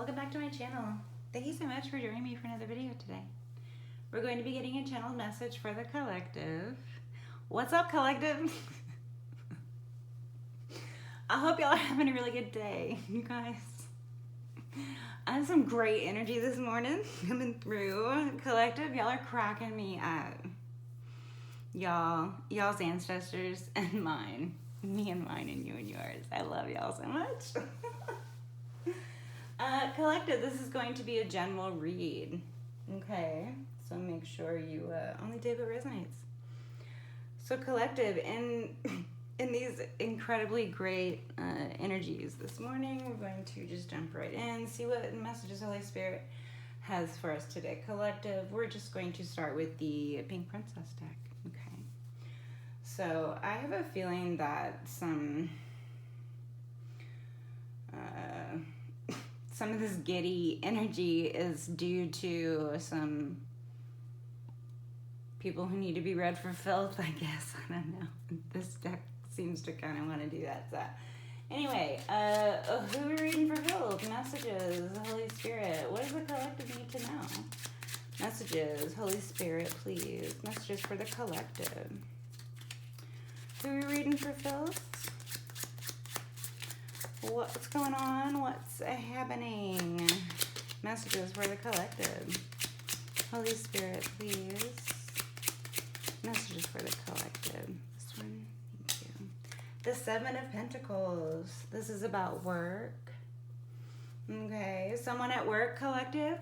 welcome back to my channel. Thank you so much for joining me for another video today. We're going to be getting a channel message for the collective. What's up, collective? I hope y'all are having a really good day, you guys. I have some great energy this morning coming through. Collective, y'all are cracking me up. Y'all's ancestors and mine. Me and mine and you and yours. I love y'all so much. Collective, this is going to be a general read. Okay, so make sure you only take what resonates. So collective, in these incredibly great energies this morning, we're going to just jump right in, see what messages Holy Spirit has for us today. Collective, we're just going to start with the Pink Princess deck. Okay, so I have a feeling that some of this giddy energy is due to some people who need to be read for filth, I guess. I don't know. This deck seems to kind of want to do that. So anyway, who are we reading for filth? Messages, Holy Spirit. What does the collective need to know? Messages, Holy Spirit, please. Messages for the collective. Who are we reading for filth? What's going on? What's happening? Messages for the collective. Holy Spirit, please. Messages for the collective. This one, thank you. The Seven of Pentacles. This is about work. Okay, someone at work, collective.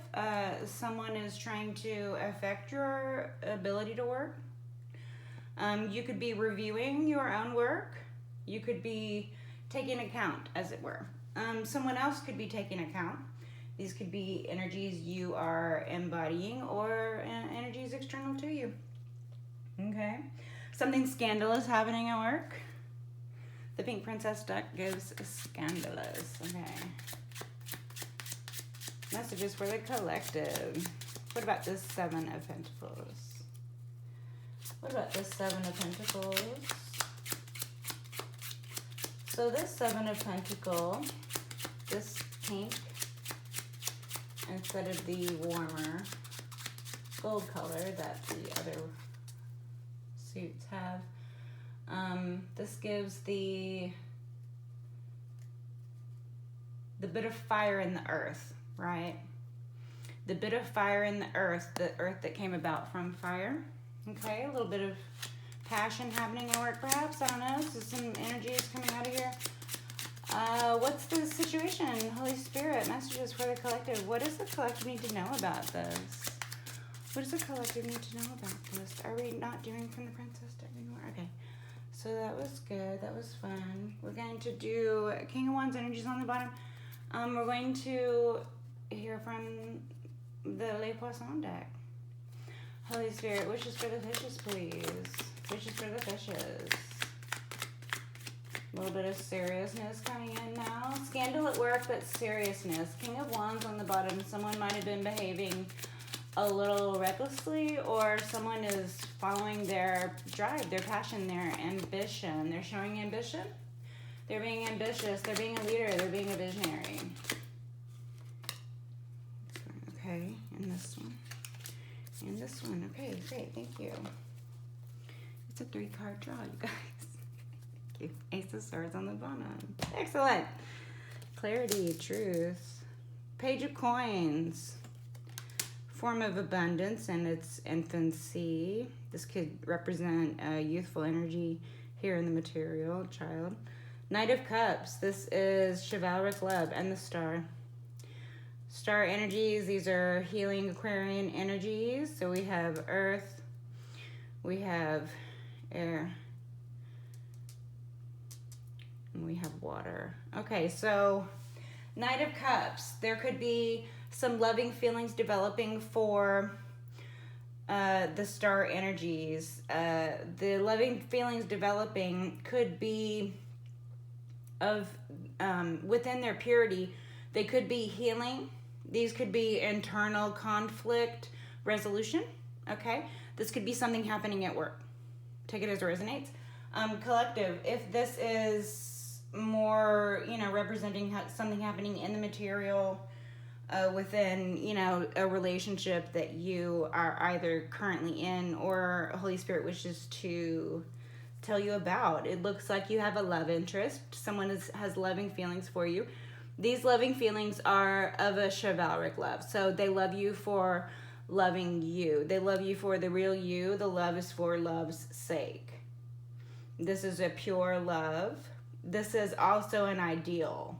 Someone is trying to affect your ability to work. You could be reviewing your own work. You could be taking account, as it were. Someone else could be taking account. These could be energies you are embodying or energies external to you. Okay. Something scandalous happening at work. The Pink Princess deck gives scandalous. Okay. Messages for the collective. What about this Seven of Pentacles? What about this Seven of Pentacles? So this Seven of Pentacles, this pink, instead of the warmer gold color that the other suits have, this gives the bit of fire in the earth, right? The bit of fire in the earth that came about from fire. Okay, a little bit of passion happening at work, perhaps. I don't know. So some energy is coming out of here. What's the situation? Holy Spirit, messages for the collective. What does the collective need to know about this? What does the collective need to know about this? Are we not doing from the Princess deck anymore? Okay. So that was good. That was fun. We're going to do King of Wands energies on the bottom. We're going to hear from the Les Poissons deck. Holy Spirit, wishes for the fishes, please. Wishes for the fishes. A little bit of seriousness coming in now. Scandal at work, but seriousness. King of Wands on the bottom. Someone might have been behaving a little recklessly, or someone is following their drive, their passion, their ambition. They're showing ambition. They're being ambitious. They're being a leader. They're being a visionary. Okay, and this one. And this one. Okay, great. Thank you. It's a 3-card draw, you guys. Thank you. Ace of Swords on the bottom. Excellent. Clarity, truth. Page of Coins. Form of abundance in its infancy. This could represent youthful energy here in the material child. Knight of Cups. This is chivalric love and the Star. Star energies, these are healing Aquarian energies. So we have earth, we have air, and we have water. Okay, so Knight of Cups. There could be some loving feelings developing for the star energies. The loving feelings developing could be of within their purity. They could be healing. These could be internal conflict resolution, okay? This could be something happening at work. Take it as it resonates. Collective, if this is more, representing something happening in the material within, you know, a relationship that you are either currently in or Holy Spirit wishes to tell you about. It looks like you have a love interest. Someone has loving feelings for you. These loving feelings are of a chivalric love. So they love you for loving you. They love you for the real you. The love is for love's sake. This is a pure love. This is also an ideal.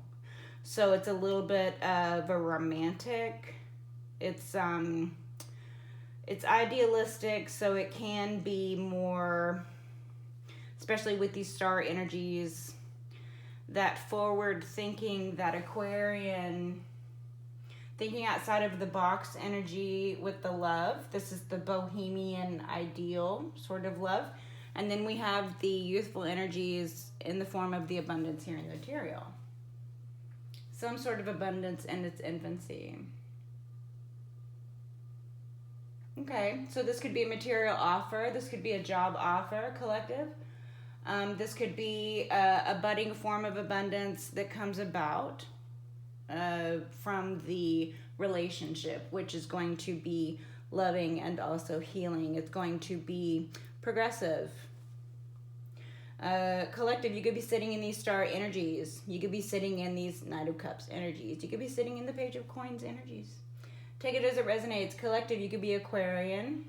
So it's a little bit of a romantic. It's idealistic, so it can be more, especially with these star energies, that forward thinking, that Aquarian, thinking outside of the box energy with the love. This is the bohemian ideal sort of love. And then we have the youthful energies in the form of the abundance here in the material. Some sort of abundance in its infancy. Okay, so this could be a material offer. This could be a job offer, collective. This could be a budding form of abundance that comes about from the relationship, which is going to be loving and also healing. It's going to be progressive. Collective, you could be sitting in these star energies. You could be sitting in these Knight of Cups energies. You could be sitting in the Page of Coins energies. Take it as it resonates. Collective, you could be Aquarian.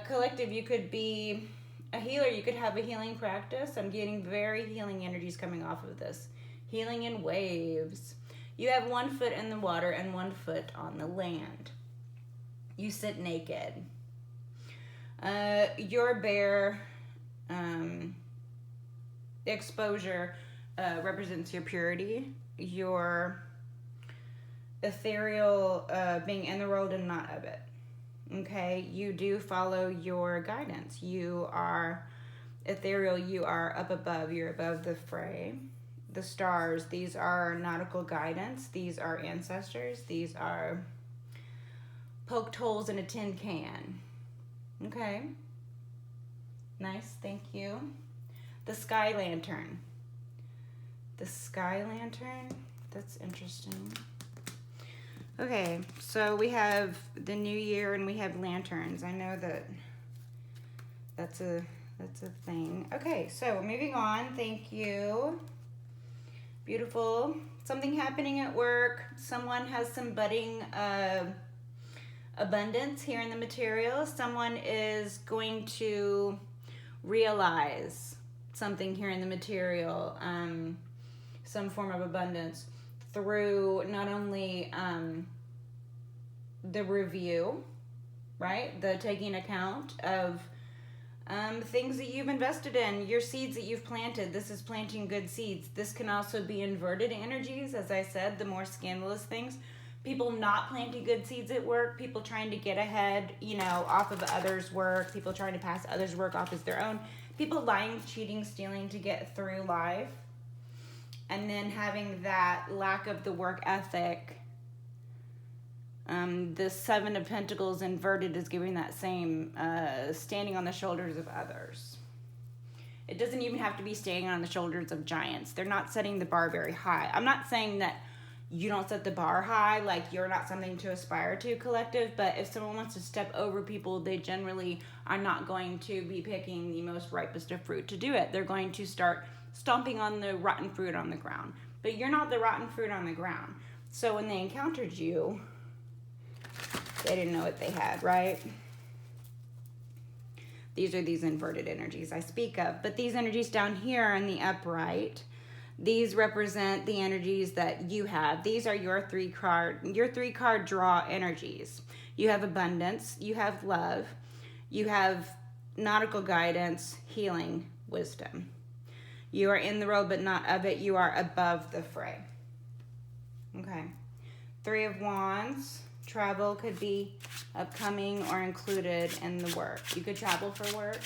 Collective, you could be a healer. You could have a healing practice. I'm getting very healing energies coming off of this. Healing in waves. You have 1 foot in the water and 1 foot on the land. You sit naked. Your bare exposure represents your purity, your ethereal being in the world and not of it. Okay, you do follow your guidance. You are ethereal, you are up above, you're above the fray. The stars, these are nautical guidance, these are ancestors, these are poked holes in a tin can. Okay. Nice, thank you. The Sky Lantern. The Sky Lantern, that's interesting. Okay, so we have the new year and we have lanterns. I know that's a thing. Okay, so moving on, thank you. Beautiful. Something happening at work. Someone has some budding abundance here in the material. Someone is going to realize something here in the material, some form of abundance through not only the review, right? The taking account of things that you've invested in, your seeds that you've planted. This is planting good seeds. This can also be inverted energies, as I said, the more scandalous things. People not planting good seeds at work, people trying to get ahead, you know, off of others' work, people trying to pass others' work off as their own, people lying, cheating, stealing to get through life, and then having that lack of the work ethic. The Seven of Pentacles inverted is giving that same standing on the shoulders of others. It doesn't even have to be standing on the shoulders of giants. They're not setting the bar very high. I'm not saying that you don't set the bar high, like you're not something to aspire to, collective, but if someone wants to step over people, they generally are not going to be picking the most ripest of fruit to do it. They're going to start stomping on the rotten fruit on the ground. But you're not the rotten fruit on the ground. So when they encountered you, they didn't know what they had, right? These are these inverted energies I speak of. But these energies down here in the upright, these represent the energies that you have. These are your three card draw energies. You have abundance, you have love, you have nautical guidance, healing, wisdom. You are in the world but not of it. You are above the fray. Okay. 3 of Wands. Travel could be upcoming or included in the work. You could travel for work.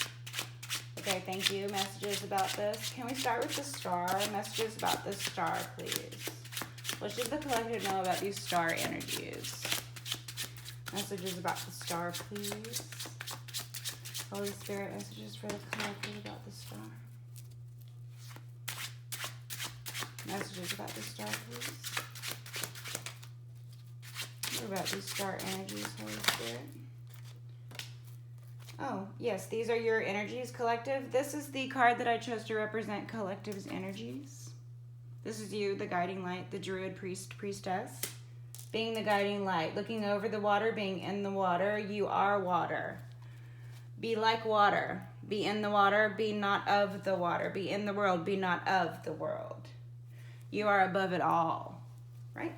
Okay, thank you. Messages about this. Can we start with the star? Messages about the star, please. What should the collective know about these star energies? Messages about the star, please. Holy Spirit, messages for the collective about the star. Messages about the star, please. about these star energies, Holy Spirit? Oh, yes, these are your energies, collective. This is the card that I chose to represent collective's energies. This is you, the guiding light, the druid, priest, priestess. Being the guiding light, looking over the water, being in the water. You are water. Be like water. Be in the water, be not of the water. Be in the world, be not of the world. You are above it all, right?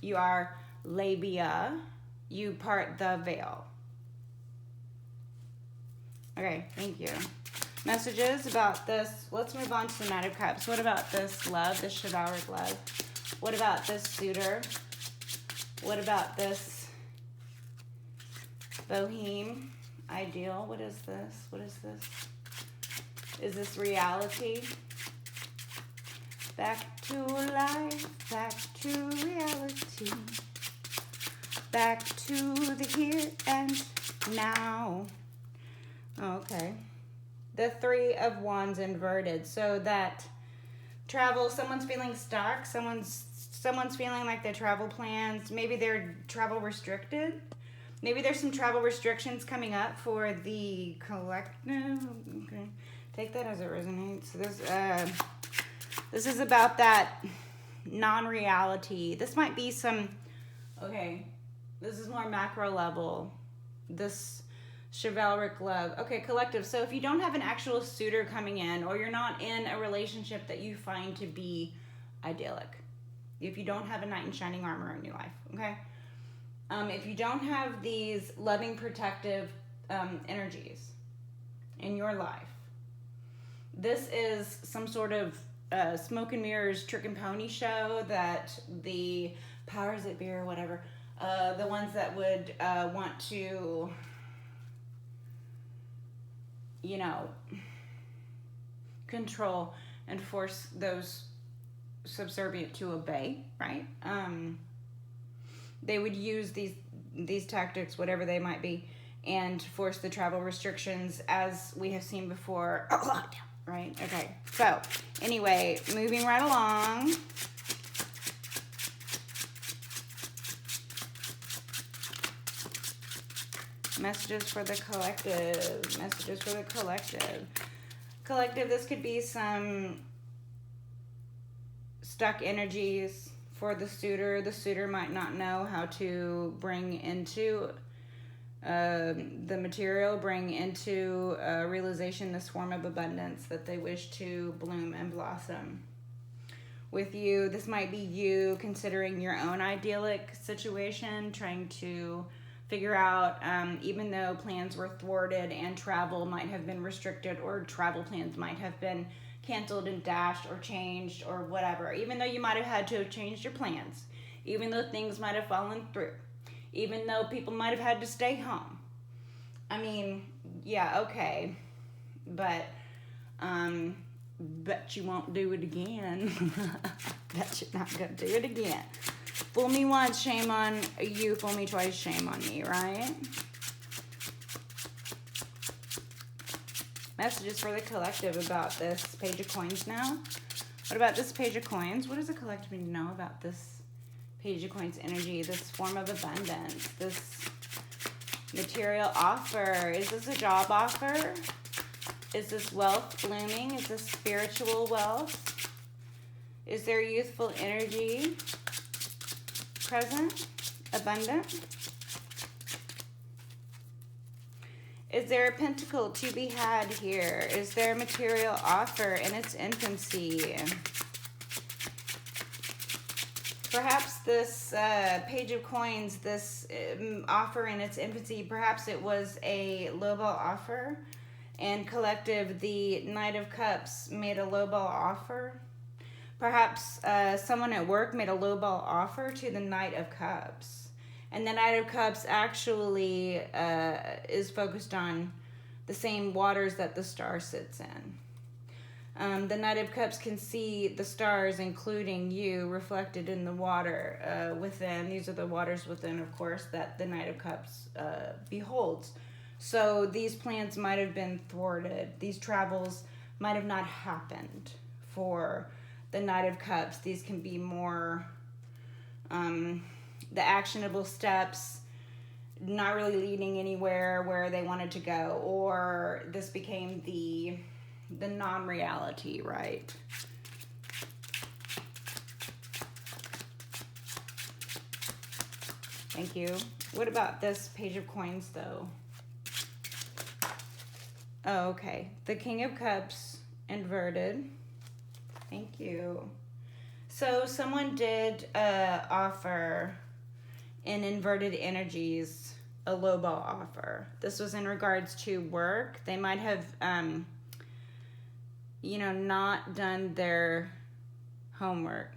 You are labia. You part the veil. Okay, thank you. Messages about this. Let's move on to the Knight of Cups. What about this love, this chivalric love? What about this suitor? What about this boheme ideal? What is this? What is this? Is this reality? Back to life, back to reality. Back to the here and now. Okay. The Three of Wands inverted. So that travel, someone's feeling stuck, someone's feeling like their travel plans, maybe they're travel restricted. Maybe there's some travel restrictions coming up for the collective. Okay. Take that as it resonates. This is about that non-reality. This might be some, okay, this is more macro level. This chivalric love. Okay, collective. So if you don't have an actual suitor coming in, or you're not in a relationship that you find to be idyllic, if you don't have a knight in shining armor in your life, okay? If you don't have these loving, protective energies in your life, this is some sort of smoke and mirrors, trick and pony show that the powers that be or whatever, the ones that would want to, you know, control and force those subservient to obey, right? They would use these tactics, whatever they might be, and force the travel restrictions, as we have seen before. Oh, lockdown, right? Okay. So, anyway, moving right along. Messages for the collective. Messages for the collective. Collective, this could be some stuck energies for the suitor. The suitor might not know how to bring into the material, bring into realization this form of abundance that they wish to bloom and blossom. With you, this might be you considering your own idyllic situation, trying to figure out, even though plans were thwarted and travel might have been restricted, or travel plans might have been canceled and dashed or changed or whatever, even though you might have had to have changed your plans, even though things might have fallen through, even though people might have had to stay home. I mean, yeah, okay, but bet you won't do it again. Bet you're not gonna do it again. Fool me once, shame on you. Fool me twice, shame on me, right? Messages for the collective about this Page of Coins now. What about this Page of Coins? What does the collective need to know about this Page of Coins energy, this form of abundance, this material offer? Is this a job offer? Is this wealth blooming? Is this spiritual wealth? Is there youthful energy present, abundant? Is there a pentacle to be had here? Is there a material offer in its infancy? Perhaps this Page of Coins, this offer in its infancy, perhaps it was a lowball offer, and collective, the Knight of Cups made a lowball offer. Perhaps someone at work made a lowball offer to the Knight of Cups. And the Knight of Cups actually is focused on the same waters that the star sits in. The Knight of Cups can see the stars, including you, reflected in the water within. These are the waters within, of course, that the Knight of Cups beholds. So these plans might have been thwarted. These travels might have not happened for the Knight of Cups. These can be more the actionable steps not really leading anywhere where they wanted to go, or this became the non-reality, right? Thank you. What about this Page of Coins, though? Oh, okay. The King of Cups inverted. Thank you. So someone did offer in inverted energies a lowball offer. This was in regards to work. They might have, not done their homework.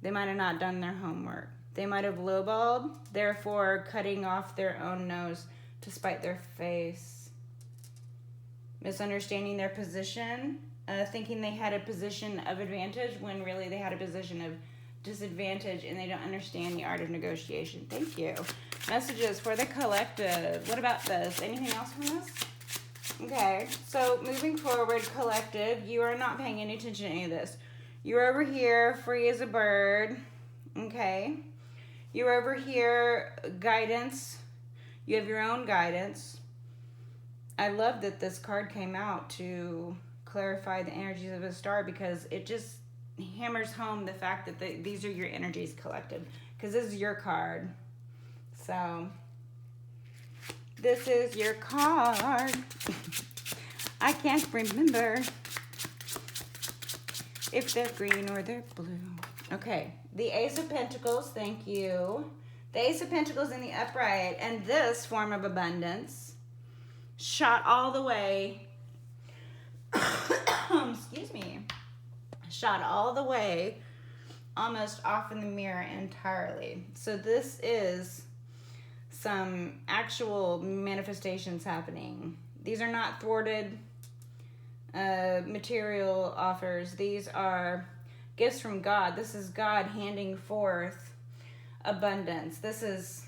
They might have not done their homework. They might have lowballed, therefore cutting off their own nose to spite their face. Misunderstanding their position, thinking they had a position of advantage when really they had a position of disadvantage, and they don't understand the art of negotiation. Thank you. Messages for the collective. What about this? Anything else from this? Okay, so moving forward, collective, you are not paying any attention to any of this. You're over here, free as a bird. Okay. You're over here, guidance. You have your own guidance. I love that this card came out to clarify the energies of a star, because it just hammers home the fact that these are your energies collective, because this is your card. So this is your card. I can't remember if they're green or they're blue. Okay, the Ace of Pentacles, thank you. The Ace of Pentacles in the upright, and this form of abundance shot all the way, excuse me, shot all the way almost off in the mirror entirely. So this is some actual manifestations happening. These are not thwarted material offers. These are gifts from God. This is God handing forth abundance. This is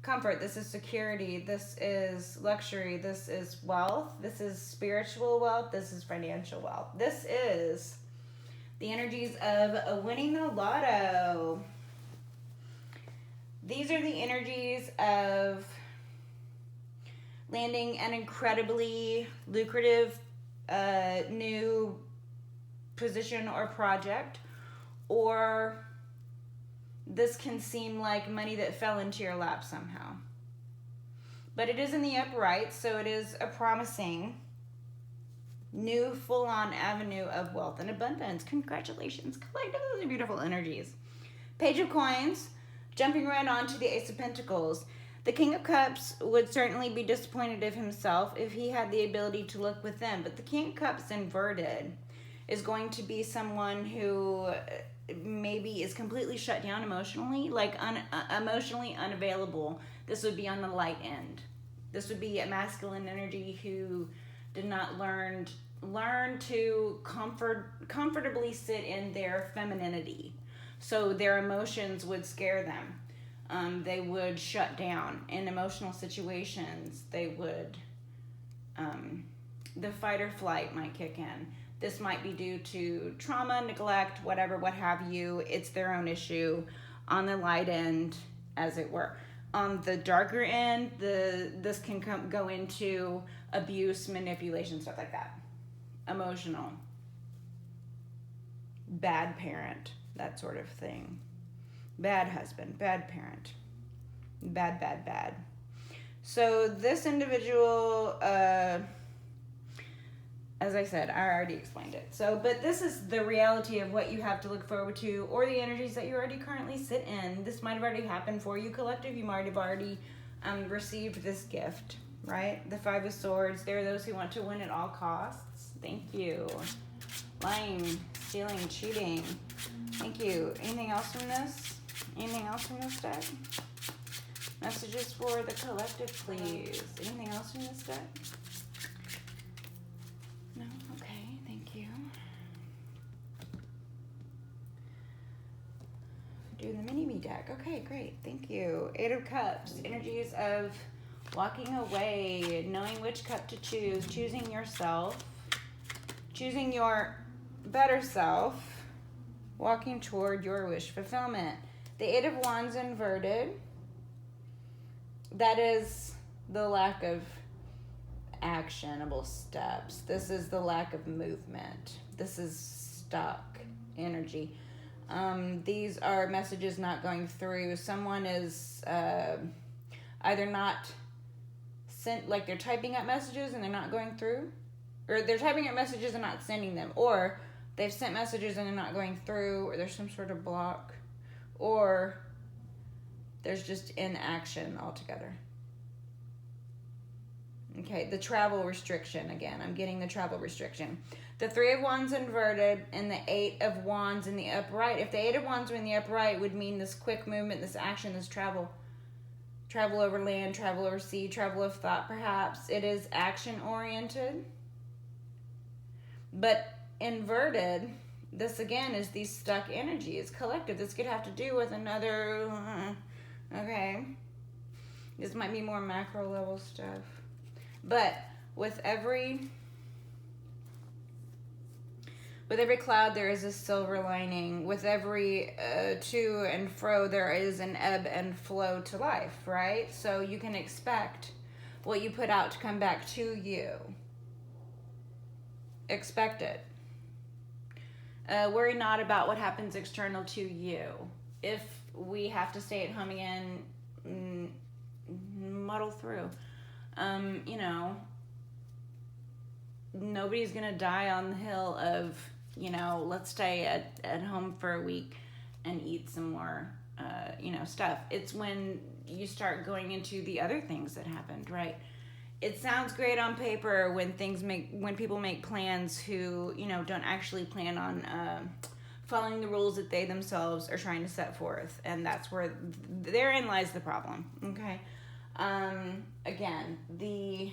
comfort. This is security. This is luxury. This is wealth. This is spiritual wealth. This is financial wealth. This is the energies of winning the lotto. These are the energies of landing an incredibly lucrative new position or project, or this can seem like money that fell into your lap somehow. But it is in the upright, so it is a promising new full-on avenue of wealth and abundance. Congratulations, collective. Those are beautiful energies. Page of Coins, jumping right on to the Ace of Pentacles. The King of Cups would certainly be disappointed of himself if he had the ability to look within, but the King of Cups inverted is going to be someone who maybe is completely shut down emotionally, like emotionally unavailable. This would be on the light end. This would be a masculine energy who did not learn to comfortably sit in their femininity. So their emotions would scare them. They would shut down in emotional situations. They would, the fight or flight might kick in. This might be due to trauma, neglect, whatever, what have you. It's their own issue on the light end, as it were. On the darker end, this can go into abuse, manipulation, stuff like that. Emotional. Bad parent, that sort of thing. Bad husband, bad parent. Bad. So this individual, as I said, I already explained it. So, but this is the reality of what you have to look forward to, or the energies that you already currently sit in. This might have already happened for you, collective. You might have already received this gift, right? The Five of Swords. There are those who want to win at all costs. Thank you. Lying, stealing, cheating. Thank you. Anything else from this? Anything else from this deck? Messages for the collective, please. Anything else from this deck? No? Okay, thank you. Do the mini-me deck. Okay, great. Thank you. Eight of Cups. Energies of walking away, knowing which cup to choose, choosing yourself, choosing your better self, walking toward your wish fulfillment. The Eight of Wands inverted, that is the lack of actionable steps. This is the lack of movement. This is stuck energy. These are messages not going through. Someone is either not sent, like they're typing up messages and they're not going through, or they're typing up messages and not sending them, or they've sent messages and they're not going through, or there's some sort of block, or there's just inaction altogether. Okay, the travel restriction again. I'm getting the travel restriction. The Three of Wands inverted and the Eight of Wands in the upright. If the Eight of Wands were in the upright, would mean this quick movement, this action, this travel. Travel over land, travel over sea, travel of thought perhaps. It is action-oriented. But inverted, this again is these stuck energies. Collective, this could have to do with another, okay. This might be more macro level stuff. But with every cloud, there is a silver lining. With every to and fro, there is an ebb and flow to life, right? So you can expect what you put out to come back to you. Expect it. Worry not about what happens external to you. If we have to stay at home again, muddle through. You know, nobody's gonna die on the hill of, you know, let's stay at home for a week and eat some more, you know, stuff. It's when you start going into the other things that happened, right? It sounds great on paper when people make plans who, you know, don't actually plan on following the rules that they themselves are trying to set forth. And that's where, therein lies the problem, okay? Again, the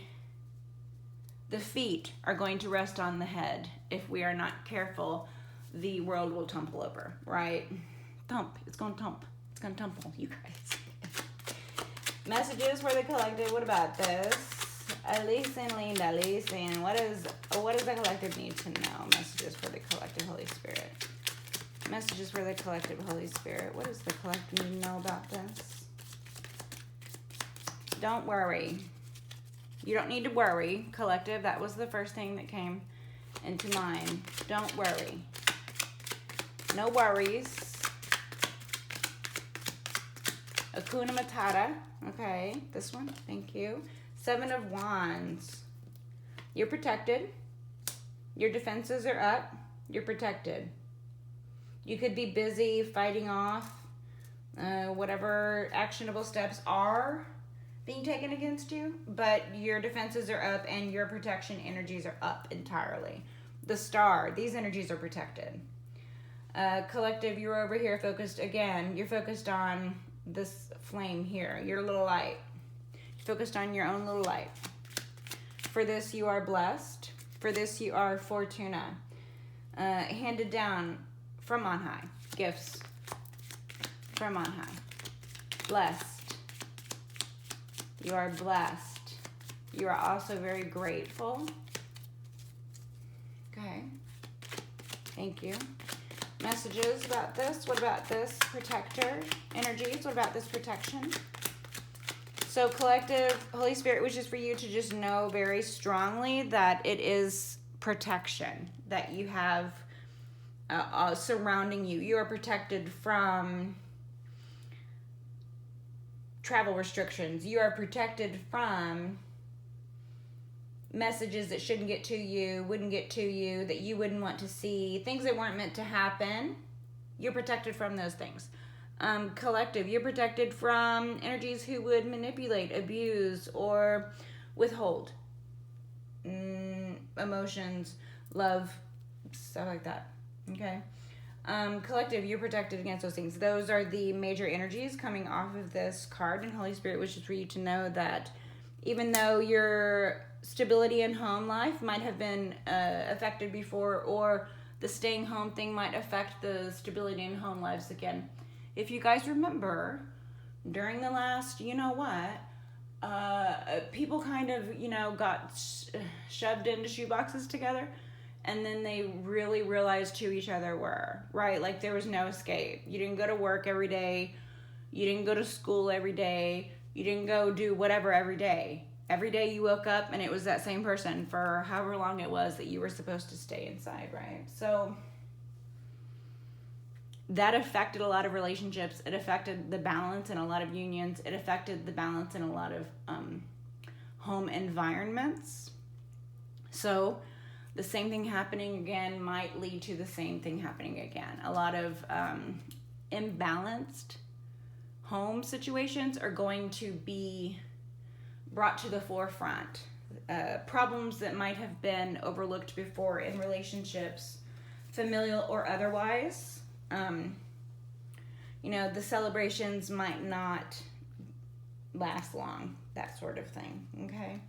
feet are going to rest on the head. If we are not careful, the world will tumble over, right? Thump. It's going to thump. It's going to tumble, you guys. Messages for the collective. What about this? Listen, Linda, listen. What does the collective need to know? Messages for the collective, Holy Spirit. Messages for the collective, Holy Spirit. What does the collective need to know about this? Don't worry. You don't need to worry, collective. That was the first thing that came into mind. Don't worry. No worries. Hakuna Matata. Okay, this one. Thank you. Seven of Wands. You're protected. Your defenses are up. You're protected. You could be busy fighting off whatever actionable steps are being taken against you, but your defenses are up and your protection energies are up entirely. The Star, these energies are protected. Collective, you're over here focused, again, you're focused on this flame here, your little light. You're focused on your own little light. For this, you are blessed. For this, you are Fortuna. Handed down from on high. Gifts from on high. Blessed. You are blessed. You are also very grateful. Okay. Thank you. Messages about this. What about this? Protector energies. What about this protection? So collective, Holy Spirit wishes for you to just know very strongly that it is protection that you have surrounding you. You are protected from travel restrictions. You are protected from messages that shouldn't get to you, wouldn't get to you, that you wouldn't want to see, things that weren't meant to happen. You're protected from those things. Collective, you're protected from energies who would manipulate, abuse, or withhold emotions, love, stuff like that. Okay. Collective, you're protected against those things. Those are the major energies coming off of this card, and Holy Spirit wishes for you to know that even though your stability in home life might have been affected before, or the staying home thing might affect the stability in home lives again. If you guys remember, during the last, you know what, people kind of, you know, got shoved into shoeboxes together. and then they really realized who each other were, right? Like there was no escape. You didn't go to work every day. You didn't go to school every day. You didn't go do whatever every day. Every day you woke up and it was that same person for however long it was that you were supposed to stay inside, right? So that affected a lot of relationships. It affected the balance in a lot of unions. It affected the balance in a lot of home environments. So the same thing happening again might lead to the same thing happening again. A lot of imbalanced home situations are going to be brought to the forefront. Problems that might have been overlooked before in relationships, familial or otherwise. The celebrations might not last long, that sort of thing, okay?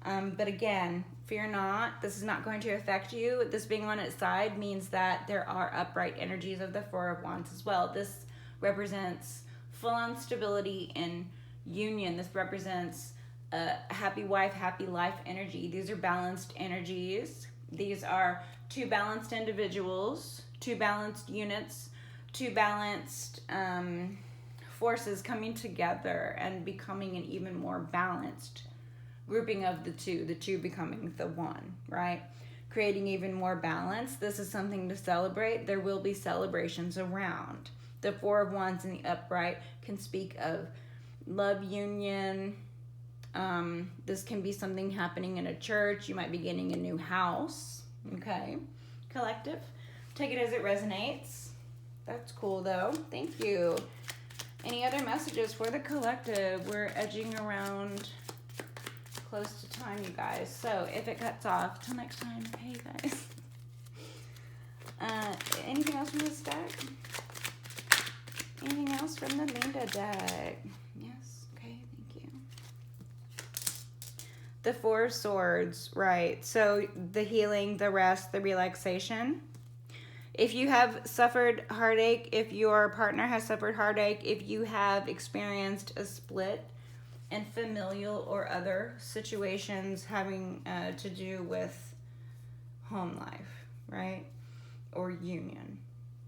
But again, fear not. This is not going to affect you. This being on its side means that there are upright energies of the Four of Wands as well. This represents full-on stability in union. This represents a happy wife, happy life energy. These are balanced energies. These are two balanced individuals, two balanced units, two balanced forces coming together and becoming an even more balanced grouping of the two becoming the one, right? Creating even more balance. This is something to celebrate. There will be celebrations around. The Four of Wands in the upright can speak of love union. This can be something happening in a church. You might be getting a new house. Okay. Collective. Take it as it resonates. That's cool though. Thank you. Any other messages for the collective? We're edging around close to time, you guys. So if it cuts off, till next time. Hey guys. Anything else from this deck? Anything else from the Linda deck? Yes. Okay. Thank you. The Four of Swords, right? So the healing, the rest, the relaxation. If you have suffered heartache, if your partner has suffered heartache, if you have experienced a split in familial or other situations having to do with home life, right? Or union,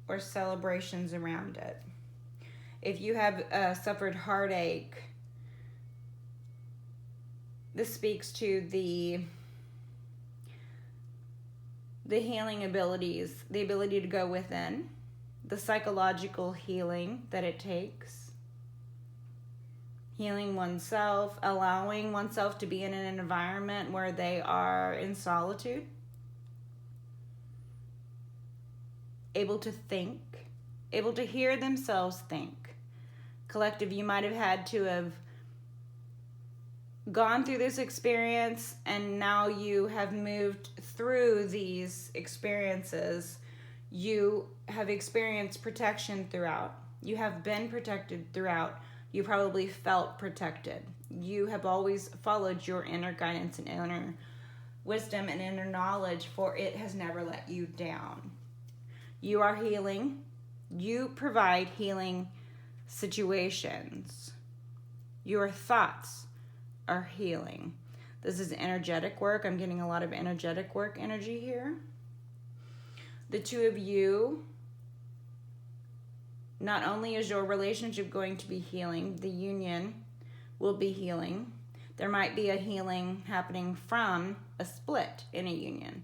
or celebrations around it. If you have suffered heartache, this speaks to the healing abilities, the ability to go within, the psychological healing that it takes, healing oneself, allowing oneself to be in an environment where they are in solitude, able to think, able to hear themselves think. Collective, you might have had to have gone through this experience and now you have moved through these experiences. You have experienced protection throughout. You have been protected throughout. You probably felt protected. You have always followed your inner guidance and inner wisdom and inner knowledge, for it has never let you down. You are healing. You provide healing situations. Your thoughts are healing. This is energetic work. I'm getting a lot of energetic work energy here. The two of you, not only is your relationship going to be healing, the union will be healing. There might be a healing happening from a split in a union.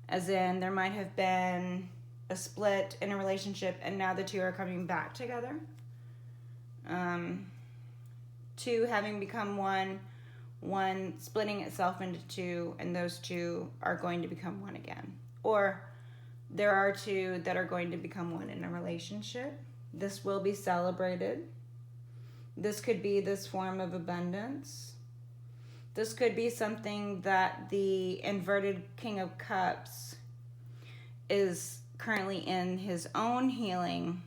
As in, there might have been a split in a relationship and now the two are coming back together. Two having become one splitting itself into two, and those two are going to become one again. Or there are two that are going to become one in a relationship. This will be celebrated. This could be this form of abundance. This could be something that the inverted King of Cups is currently in his own healing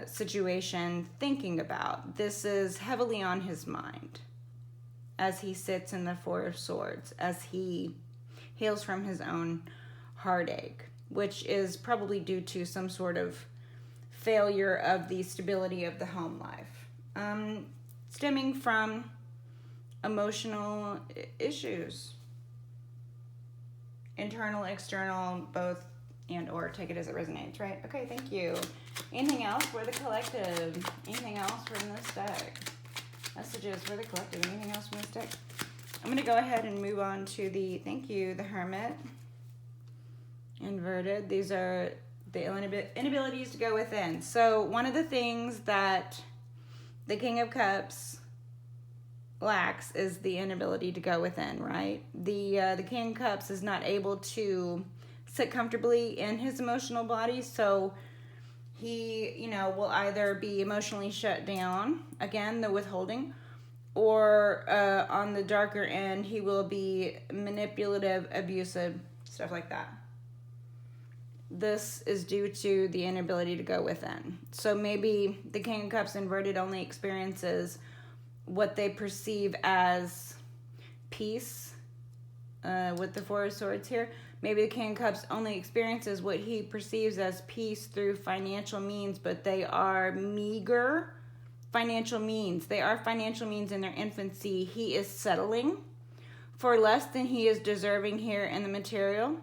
situation thinking about. This is heavily on his mind as he sits in the Four of Swords, as he heals from his own heartache, which is probably due to some sort of failure of the stability of the home life, stemming from emotional issues. internal, external, both, and or take it as it resonates, right? Okay, thank you. Anything else for the collective? Anything else from this deck? Messages for the collective. Anything else from this deck? I'm going to go ahead and move on to the, thank you, the Hermit. Inverted. These are the inabilities to go within. So one of the things that the King of Cups lacks is the inability to go within, right? The King of Cups is not able to sit comfortably in his emotional body, so he, you know, will either be emotionally shut down, again, the withholding, or on the darker end, he will be manipulative, abusive, stuff like that. This is due to the inability to go within. So maybe the King of Cups inverted only experiences what they perceive as peace with the Four of Swords here. Maybe the King of Cups only experiences what he perceives as peace through financial means, but they are meager financial means. They are financial means in their infancy. He is settling for less than he is deserving here in the material.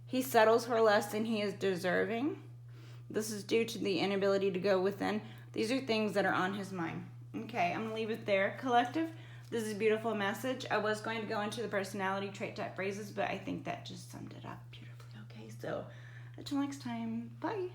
He settles for less than he is deserving. This is due to the inability to go within. These are things that are on his mind. Okay, I'm going to leave it there. Collective, this is a beautiful message. I was going to go into the personality trait type phrases, but I think that just summed it up beautifully. Okay, so until next time, bye.